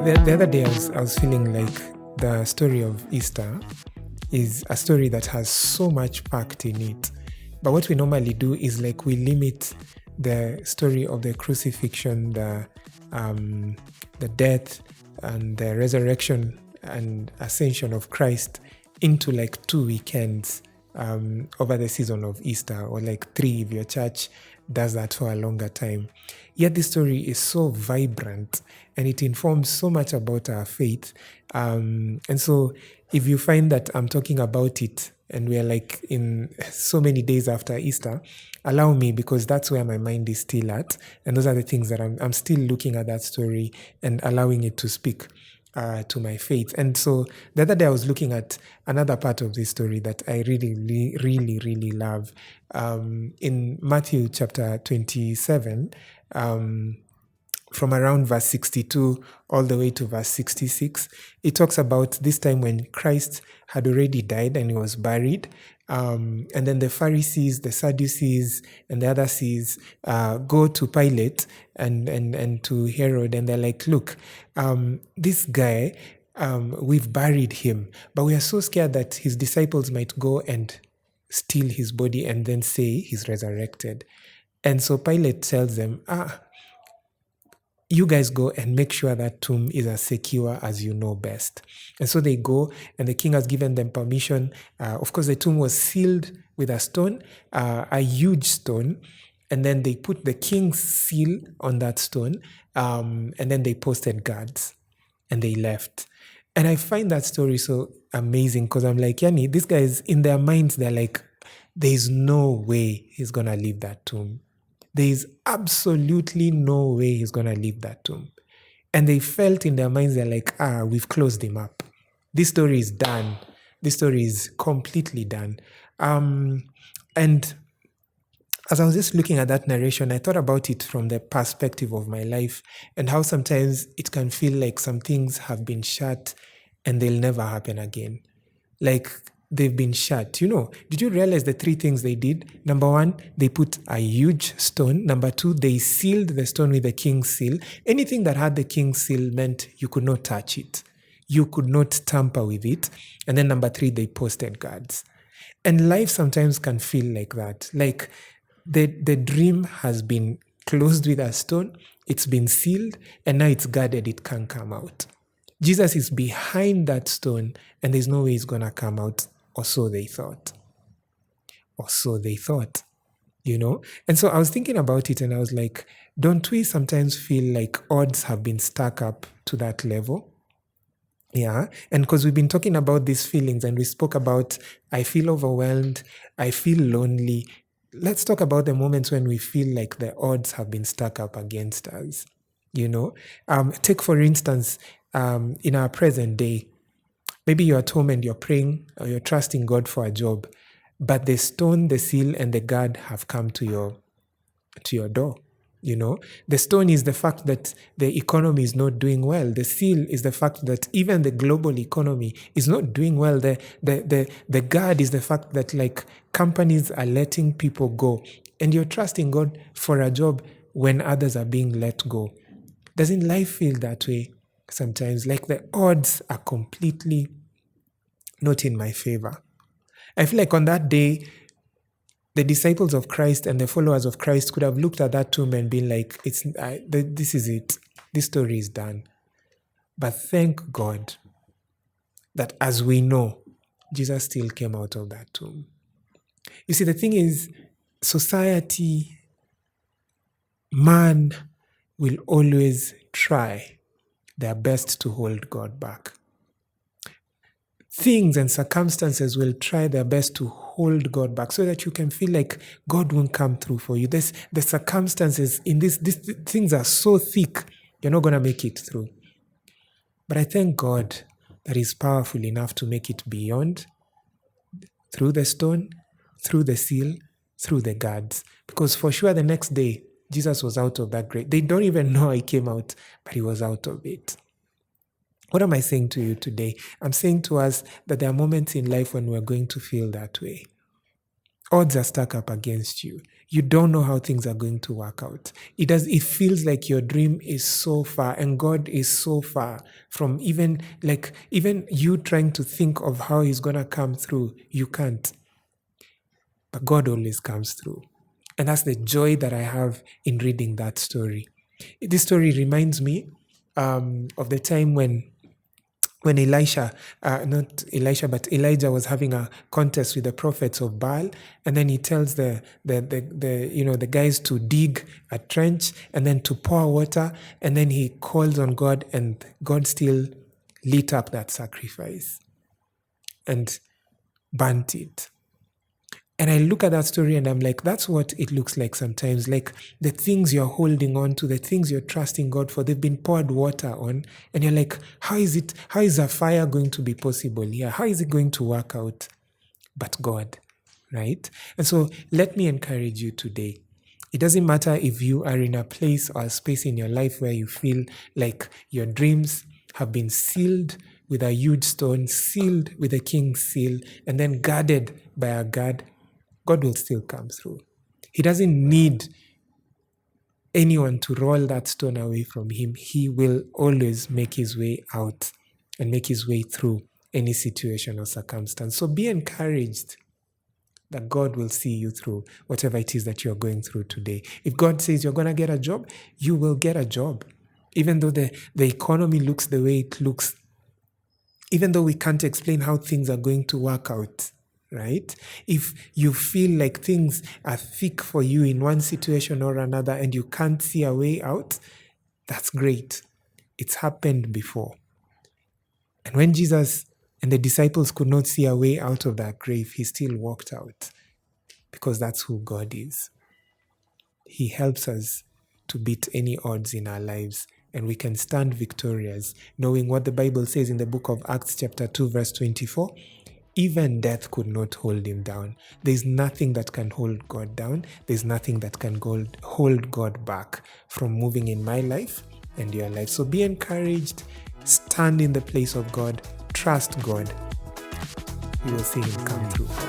The other day, I was feeling like the story of Easter is a story that has so much packed in it. But what we normally do is like we limit the story of the crucifixion, the death, and the resurrection and ascension of Christ into like 2 weekends over the season of Easter, or like 3 if your church does that for a longer time. Yet this story is so vibrant and it informs so much about our faith. And so if you find that I'm talking about it and we're like in so many days after Easter, allow me, because that's where my mind is still at. And those are the things that I'm still looking at that story and allowing it to speak to my faith. And so the other day I was looking at another part of this story that I really love. In Matthew chapter 27, from around verse 62 all the way to verse 66, it talks about this time when Christ had already died and he was buried. And then the Pharisees, the Sadducees, and the other sees go to Pilate and to Herod, and they're like, look, this guy, we've buried him, but we are so scared that his disciples might go and steal his body and then say he's resurrected. And so Pilate tells them, you guys go and make sure that tomb is as secure as you know best. And so they go, and the king has given them permission. Of course, the tomb was sealed with a stone, a huge stone, and then they put the king's seal on that stone, and then they posted guards, and they left. And I find that story so amazing because I'm like, Yanni, these guys, in their minds, they're like, there's no way he's going to leave that tomb. There is absolutely no way he's going to leave that tomb. And they felt in their minds, they're like, we've closed him up. This story is done. This story is completely done. And as I was just looking at that narration, I thought about it from the perspective of my life and how sometimes it can feel like some things have been shut and they'll never happen again. Like they've been shut. You know, did you realize the 3 things they did? Number 1, they put a huge stone. Number 2, they sealed the stone with the king's seal. Anything that had the king's seal meant you could not touch it. You could not tamper with it. And then number 3, they posted guards. And life sometimes can feel like that. Like the dream has been closed with a stone, it's been sealed, and now it's guarded, it can't come out. Jesus is behind that stone, and there's no way he's going to come out, or so they thought. You know? And so I was thinking about it, and I was like, don't we sometimes feel like odds have been stuck up to that level? Yeah, and because we've been talking about these feelings, and we spoke about, I feel overwhelmed, I feel lonely. Let's talk about the moments when we feel like the odds have been stuck up against us. You know, take for instance, in our present day, maybe you're at home and you're praying or you're trusting God for a job, but the stone, the seal, and the guard have come to your door. You know, the stone is the fact that the economy is not doing well. The seal is the fact that even the global economy is not doing well. The guard is the fact that like companies are letting people go, and you're trusting God for a job when others are being let go. Doesn't life feel that way sometimes? Like the odds are completely not in my favor. I feel like on that day, the disciples of Christ and the followers of Christ could have looked at that tomb and been like, this is it. This story is done. But thank God that, as we know, Jesus still came out of that tomb. You see, the thing is, society, man will always try their best to hold God back. Things and circumstances will try their best to hold God back so that you can feel like God won't come through for you. The circumstances in these things are so thick, you're not going to make it through. But I thank God that He's powerful enough to make it beyond, through the stone, through the seal, through the guards. Because for sure the next day, Jesus was out of that grave. They don't even know He came out, but He was out of it. What am I saying to you today? I'm saying to us that there are moments in life when we're going to feel that way. odds are stacked up against you. You don't know how things are going to work out. It feels like your dream is so far and God is so far from even you trying to think of how he's going to come through. You can't. But God always comes through. And that's the joy that I have in reading that story. This story reminds me of the time when Elijah was having a contest with the prophets of Baal, and then he tells the guys to dig a trench and then to pour water, and then he calls on God, and God still lit up that sacrifice and burnt it. And I look at that story and I'm like, that's what it looks like sometimes. Like the things you're holding on to, the things you're trusting God for, they've been poured water on. And you're like, how is a fire going to be possible here? How is it going to work out? But God, right? And so let me encourage you today. It doesn't matter if you are in a place or a space in your life where you feel like your dreams have been sealed with a huge stone, sealed with a king's seal, and then guarded by a guard. God will still come through. He doesn't need anyone to roll that stone away from him. He will always make his way out and make his way through any situation or circumstance. So be encouraged that God will see you through whatever it is that you're going through today. If God says you're going to get a job, you will get a job. Even though the economy looks the way it looks, even though we can't explain how things are going to work out, right? If you feel like things are thick for you in one situation or another and you can't see a way out, that's great. It's happened before. And when Jesus and the disciples could not see a way out of that grave, he still walked out, because that's who God is. He helps us to beat any odds in our lives, and we can stand victorious, knowing what the Bible says in the book of Acts chapter 2 verse 24. Even death could not hold him down. There's nothing that can hold God down. There's nothing that can hold God back from moving in my life and your life. So be encouraged. Stand in the place of God. Trust God. You will see him come through.